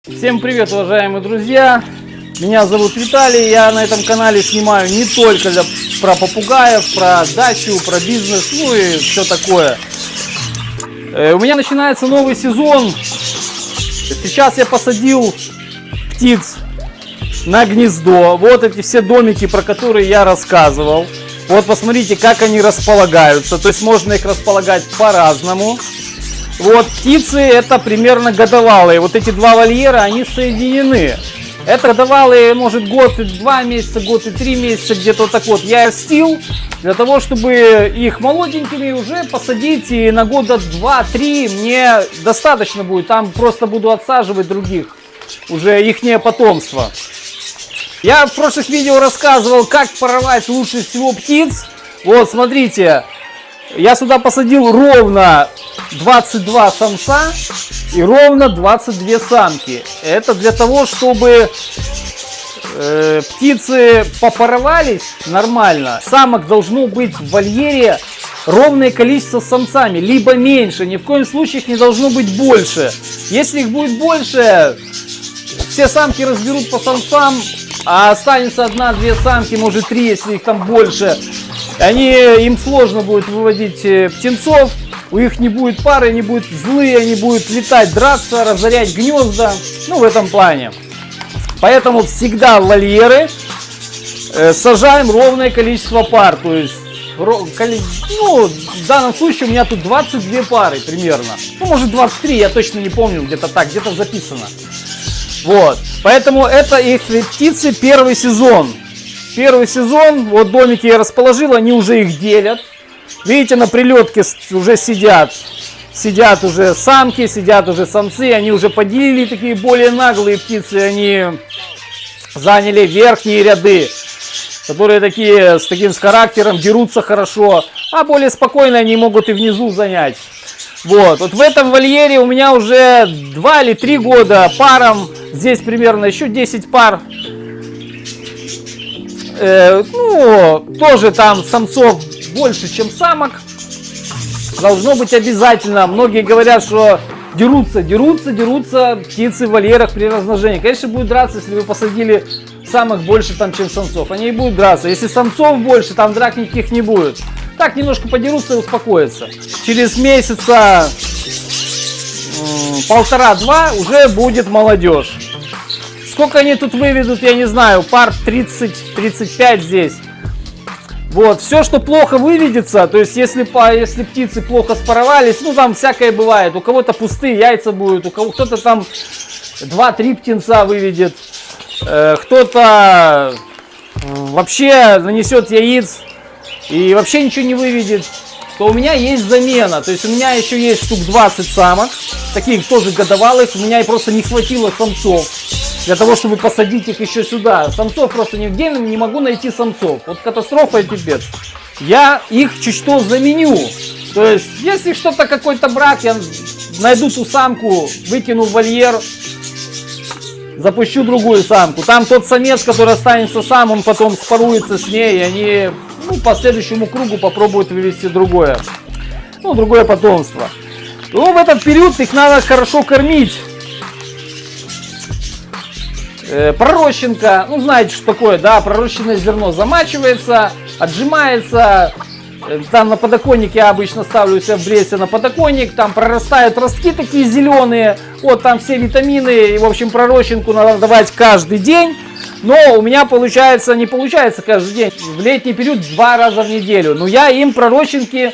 Всем привет, уважаемые друзья! Меня зовут Виталий, я на этом канале снимаю не только про попугаев, про дачу, про бизнес, ну и все такое. У меня начинается новый сезон. Сейчас я посадил птиц на гнездо. Вот эти все домики, про которые я рассказывал. Вот посмотрите, как они располагаются. То есть можно их располагать по-разному. Вот птицы это примерно годовалые. Вот эти два вольера, они соединены. Это годовалые, может, год и 2 месяца, год и 3 месяца, где-то вот так вот. Я растил для того, чтобы их молоденькими уже посадить. И на года 2-3 мне достаточно будет. Там просто буду отсаживать других, уже ихнее потомство. Я в прошлых видео рассказывал, как паровать лучше всего птиц. Вот, смотрите. Я сюда посадил ровно 22 самца и ровно 22 самки. Это для того, чтобы птицы попаровались нормально. Самок должно быть в вольере ровное количество с самцами, либо меньше. Ни в коем случае их не должно быть больше. Если их будет больше, все самки разберут по самцам, а останется 1-2 самки, может 3, если их там больше. Им сложно будет выводить птенцов, у них не будет пары, они будут злые, они будут летать, драться, разорять гнезда, ну в этом плане. Поэтому всегда в вольеры сажаем ровное количество пар, то есть, ну, в данном случае у меня тут 22 пары примерно, ну может 23, я точно не помню, где-то так, где-то записано. Вот, поэтому это их птицы первый сезон. Первый сезон, вот домики я расположил, они уже их делят. Видите, на прилетке уже сидят уже самки, сидят уже самцы, они уже поделили, такие более наглые птицы, они заняли верхние ряды, которые такие, с характером, дерутся хорошо, а более спокойно они могут и внизу занять. Вот в этом вольере у меня уже 2 или 3 года парам, здесь примерно еще 10 пар. Ну, тоже там самцов больше, чем самок. Должно быть обязательно. Многие говорят, что дерутся птицы в вольерах при размножении. Конечно, будут драться, если вы посадили самок больше, там, чем самцов. Они и будут драться. Если самцов больше, там драк никаких не будет. Так, немножко подерутся и успокоятся. Через месяца 1,5-2 уже будет молодежь. Сколько они тут выведут, я не знаю, пар 30-35 здесь. Вот, все, что плохо выведется, то есть если птицы плохо спаровались, ну там всякое бывает. У кого-то пустые яйца будут, у кого кто-то там 2-3 птенца выведет, кто-то вообще нанесет яиц и вообще ничего не выведет. То у меня есть замена, то есть у меня еще есть штук 20 самок, таких тоже годовалых, у меня просто не хватило самцов. Для того, чтобы посадить их еще сюда. Самцов просто нигде не могу найти самцов. Вот катастрофа и пипец. Я их чуть что заменю. То есть, если что-то, какой-то брак, я найду ту самку, выкину в вольер, запущу другую самку. Там тот самец, который останется сам, он потом спаруется с ней, и они по следующему кругу попробуют вывести другое. Ну, другое потомство. Ну, в этот период их надо хорошо кормить. Пророщенка, ну знаете, что такое, да, пророщенное зерно замачивается, отжимается, там на подоконнике я обычно ставлю себя в Бресте на подоконник, там прорастают ростки такие зеленые, вот там все витамины, и в общем пророщенку надо давать каждый день, но у меня не получается каждый день, в летний период 2 раза в неделю, но я им пророщенки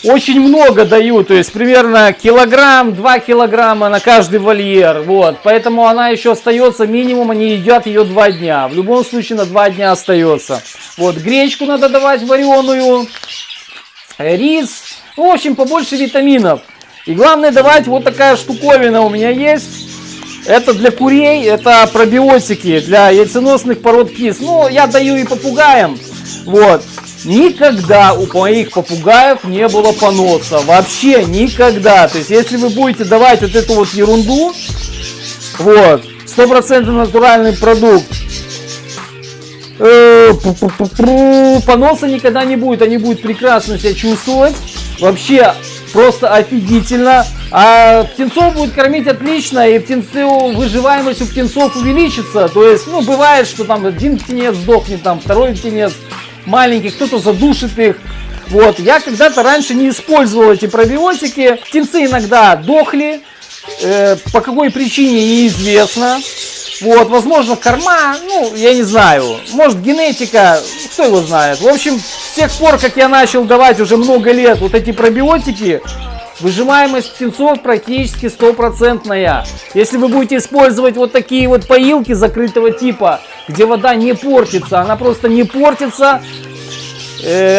очень много даю, то есть примерно 1-2 килограмма на каждый вольер, вот, поэтому она еще остается минимум, они едят ее 2 дня, в любом случае на 2 дня остается. Вот, гречку надо давать вареную, рис, в общем, побольше витаминов. И главное давать вот такая штуковина у меня есть, это для курей, это пробиотики для яйценосных пород птиц, ну, я даю и попугаям, вот. Никогда у моих попугаев не было поноса. Вообще никогда. То есть, если вы будете давать вот эту вот ерунду, вот, 100% натуральный продукт, поноса никогда не будет. Они будут прекрасно себя чувствовать. Вообще, просто офигительно. А птенцов будет кормить отлично, и выживаемость у птенцов увеличится. То есть, ну, бывает, что там один птенец сдохнет, там второй птенец маленький, кто-то задушит их. Вот, я когда-то раньше не использовал эти пробиотики. Птенцы иногда дохли, по какой причине неизвестно. Вот, возможно, корма, ну, я не знаю, может, генетика, кто его знает. В общем, с тех пор, как я начал давать уже много лет вот эти пробиотики, выжимаемость птенцов практически 100%. Если вы будете использовать вот такие вот поилки закрытого типа, где вода не портится, она просто не портится,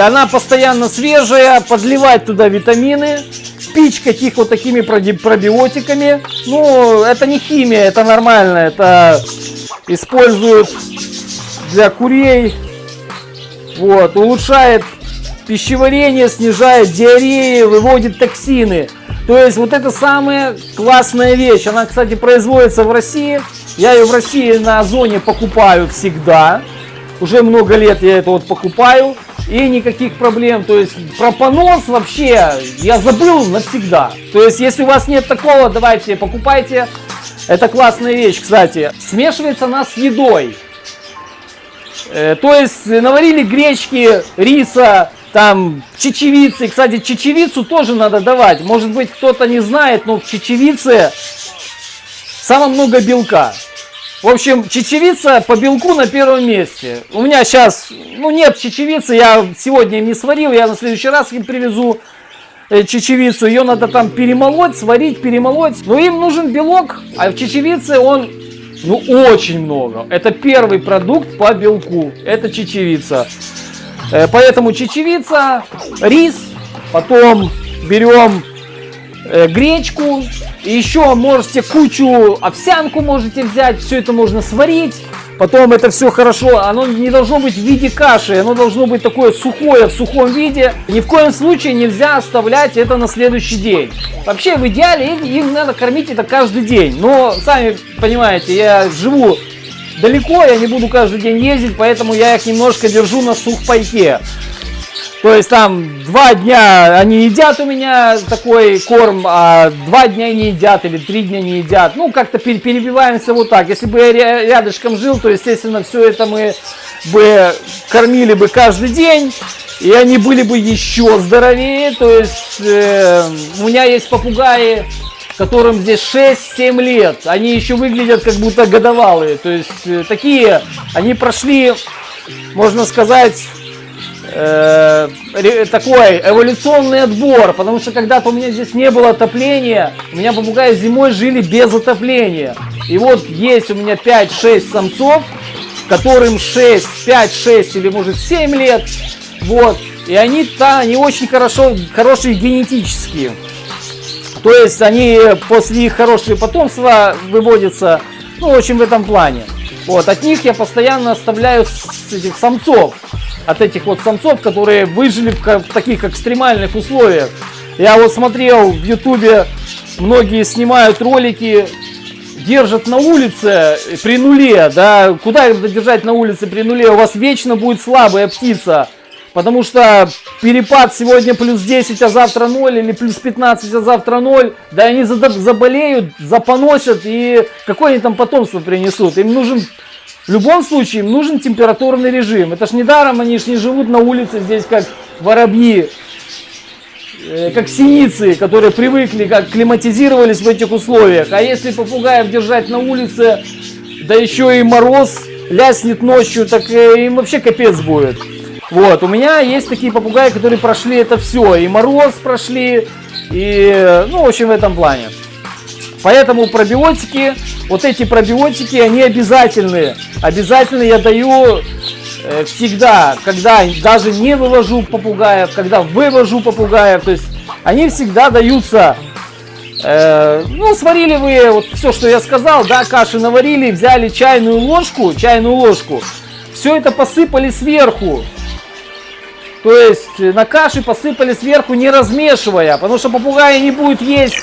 она постоянно свежая, подливать туда витамины, пить каких вот такими пробиотиками. Ну, это не химия, это нормально, это используют для курей. Вот, улучшает пищеварение, снижает диарею, выводит токсины. То есть вот это самая классная вещь. Она, кстати, производится в России. Я ее в России на Озоне покупаю всегда. Уже много лет я это вот покупаю. И никаких проблем. То есть про понос вообще я забыл навсегда. То есть если у вас нет такого, давайте покупайте. Это классная вещь, кстати. Смешивается она с едой. То есть наварили гречки, риса, там чечевицы. Кстати, чечевицу тоже надо давать. Может быть, кто-то не знает, но в чечевице самое много белка. В общем, чечевица по белку на первом месте. У меня сейчас, ну, нет чечевицы, я сегодня им не сварил, я на следующий раз им привезу чечевицу. Ее надо там перемолоть, сварить, перемолоть. Но им нужен белок, а в чечевице он, ну, очень много. Это первый продукт по белку, это чечевица. Поэтому чечевица, рис, потом берем гречку, и еще можете кучу овсянку можете взять, все это можно сварить, потом это все хорошо, оно не должно быть в виде каши, оно должно быть такое сухое, в сухом виде. Ни в коем случае нельзя оставлять это на следующий день. Вообще в идеале им надо кормить это каждый день, но сами понимаете, я живу далеко, я не буду каждый день ездить, поэтому я их немножко держу на сухпайке. То есть там 2 дня они едят у меня такой корм, а 2 дня не едят или 3 дня не едят. Ну, как-то перебиваемся вот так. Если бы я рядышком жил, то, естественно, все это мы бы кормили бы каждый день. И они были бы еще здоровее. То есть у меня есть попугаи, которым здесь 6-7 лет. Они еще выглядят как будто годовалые. То есть такие, они прошли, можно сказать, такой эволюционный отбор, потому что когда-то у меня здесь не было отопления, у меня попугаи зимой жили без отопления. И вот есть у меня 5-6 самцов, которым 5-6 или может 7 лет, вот, и они очень хорошие генетически. То есть они после их хорошего потомства выводятся, ну, в общем, в этом плане. Вот, от них я постоянно оставляю этих самцов. От этих вот самцов, которые выжили в таких экстремальных условиях. Я вот смотрел в ютубе, многие снимают ролики, держат на улице при нуле, да, куда их держать на улице при нуле, у вас вечно будет слабая птица, потому что перепад сегодня плюс 10, а завтра 0, или плюс 15, а завтра 0, да они заболеют, запоносят, и какое они там потомство принесут, им нужен... В любом случае, им нужен температурный режим. Это ж недаром, они ж не живут на улице здесь, как воробьи, как синицы, которые привыкли, как климатизировались в этих условиях. А если попугаев держать на улице, да еще и мороз ляснет ночью, так им вообще капец будет. Вот, у меня есть такие попугаи, которые прошли это все. И мороз прошли, и, ну, в общем, в этом плане. Поэтому пробиотики, вот эти пробиотики, они обязательные. Обязательно я даю всегда, когда даже не вывожу попугаев, когда вывожу попугаев. То есть они всегда даются. Ну, сварили вы, вот все, что я сказал, да, каши наварили, взяли чайную ложку, все это посыпали сверху. То есть на каши посыпали сверху, не размешивая, потому что попугаи не будут есть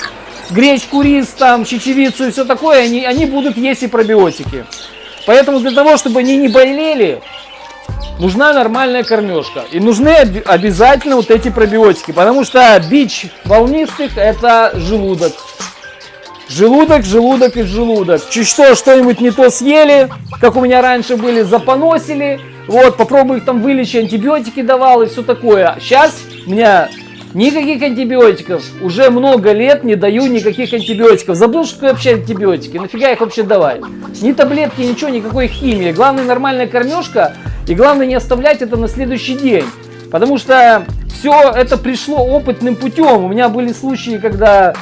гречку, рис, там, чечевицу и все такое, они будут есть и пробиотики. Поэтому для того, чтобы они не болели, нужна нормальная кормежка. И нужны обязательно вот эти пробиотики. Потому что бич волнистых это желудок. Желудок, желудок и желудок. Чуть что-нибудь не то съели, как у меня раньше были, запоносили. Вот, попробуй их там вылечить, антибиотики давал и все такое. Сейчас у меня никаких антибиотиков. Уже много лет не даю никаких антибиотиков. Забыл, что такое вообще антибиотики. Нафига их вообще давать? Ни таблетки, ничего, никакой химии. Главное нормальная кормежка. И главное не оставлять это на следующий день. Потому что все это пришло опытным путем. У меня были случаи, когда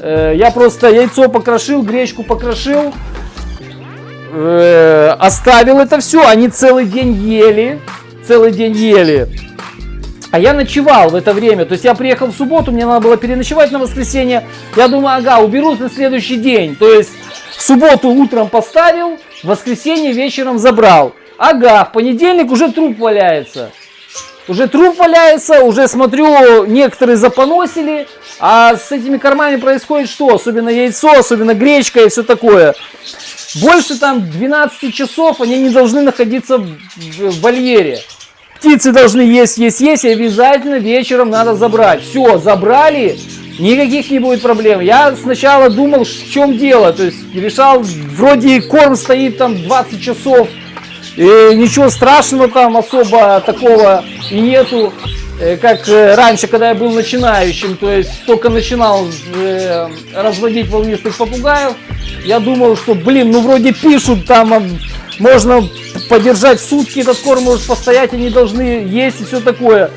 я просто яйцо покрошил, гречку покрошил. Оставил это все. Они целый день ели. Целый день ели. А я ночевал в это время, то есть я приехал в субботу, мне надо было переночевать на воскресенье. Я думаю, ага, уберусь на следующий день. То есть в субботу утром поставил, в воскресенье вечером забрал. Ага, в понедельник уже труп валяется. Уже труп валяется, уже смотрю, некоторые запоносили. А с этими кормами происходит что? Особенно яйцо, особенно гречка и все такое. Больше там 12 часов они не должны находиться в вольере. Птицы должны есть, и обязательно вечером надо забрать. Все, забрали, никаких не будет проблем. Я сначала думал, в чем дело. То есть решал, вроде корм стоит там 20 часов. И ничего страшного там особо такого и нету. Как раньше, когда я был начинающим, то есть только начинал разводить волнистых попугаев. Я думал, что, блин, ну вроде пишут там... Можно подержать сутки, этот корм может постоять, они должны есть и все такое.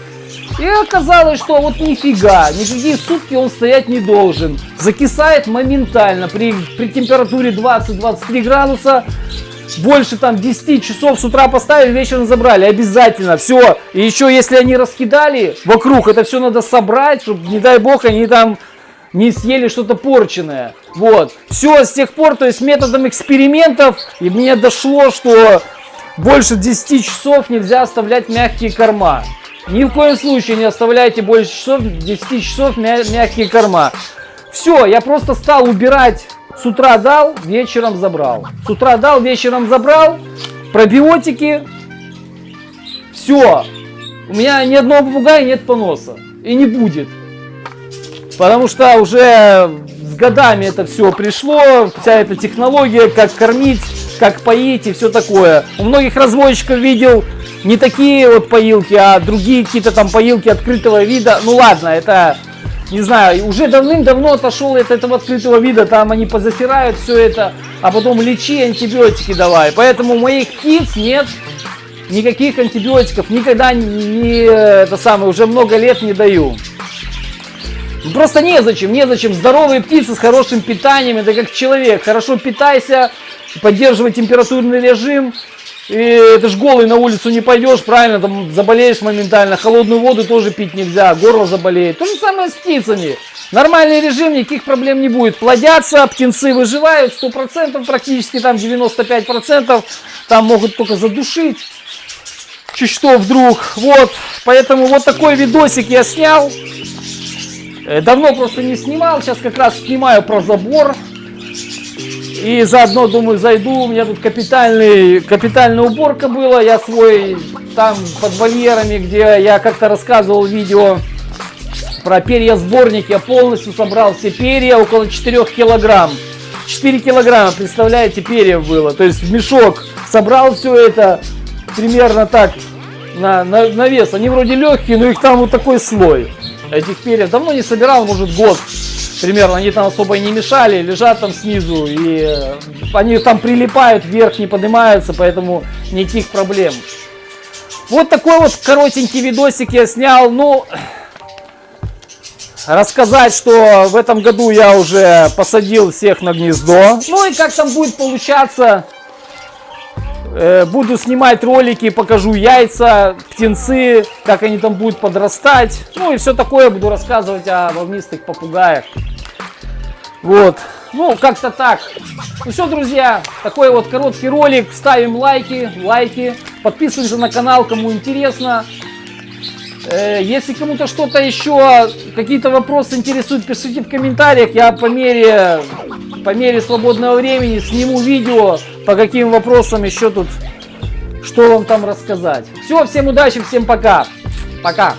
И оказалось, что вот нифига, никакие сутки он стоять не должен. Закисает моментально при температуре 20-23 градуса. Больше там 10 часов с утра поставили, вечером забрали. Обязательно, все. И еще если они раскидали вокруг, это все надо собрать, чтобы, не дай бог, они там... не съели что-то порченное. Вот. Все с тех пор, то есть методом экспериментов, и мне дошло, что больше 10 часов нельзя оставлять мягкие корма. Ни в коем случае не оставляйте больше 10 часов мягкие корма. Все, я просто стал убирать. С утра дал, вечером забрал. С утра дал, вечером забрал. Пробиотики. Все. У меня ни одного попугая нет поноса. И не будет. Потому что уже с годами это все пришло, вся эта технология, как кормить, как поить и все такое. У многих разводчиков видел не такие вот поилки, а другие какие-то там поилки открытого вида. Ну ладно, это, не знаю, уже давным-давно отошел от этого открытого вида, там они позасирают все это, а потом лечи, антибиотики давай. Поэтому у моих птиц нет никаких антибиотиков, никогда уже много лет не даю. Просто незачем. Здоровые птицы с хорошим питанием, это как человек. Хорошо питайся, поддерживай температурный режим. И это ж голый на улицу не пойдешь, правильно, там заболеешь моментально. Холодную воду тоже пить нельзя, горло заболеет. То же самое с птицами. Нормальный режим, никаких проблем не будет. Плодятся, птенцы выживают 100%, практически там 95%. Там могут только задушить. Чуть что вдруг. Вот, поэтому вот такой видосик я снял. Давно просто не снимал, сейчас как раз снимаю про забор. И заодно, думаю, зайду, у меня тут капитальная уборка была. Я свой там под вольерами, где я как-то рассказывал видео про перья-сборник. Я полностью собрал все перья, около 4 килограмм. 4 килограмма, представляете, перьев было. То есть в мешок собрал все это примерно так на вес. Они вроде легкие, но их там вот такой слой. Этих перьев давно не собирал, может год примерно, они там особо и не мешали, лежат там снизу, и они там прилипают, вверх не поднимаются, поэтому никаких проблем. Вот такой вот коротенький видосик я снял, ну, рассказать, что в этом году я уже посадил всех на гнездо, ну и как там будет получаться. Буду снимать ролики, покажу яйца, птенцы, как они там будут подрастать. Ну и все такое буду рассказывать о волнистых попугаях. Вот. Ну, как-то так. Ну все, друзья, такой вот короткий ролик. Ставим лайки. Подписываемся на канал, кому интересно. Если кому-то что-то еще, какие-то вопросы интересуют, пишите в комментариях. Я по мере свободного времени сниму видео, по каким вопросам еще тут что вам там рассказать. Все, всем удачи, всем пока. Пока.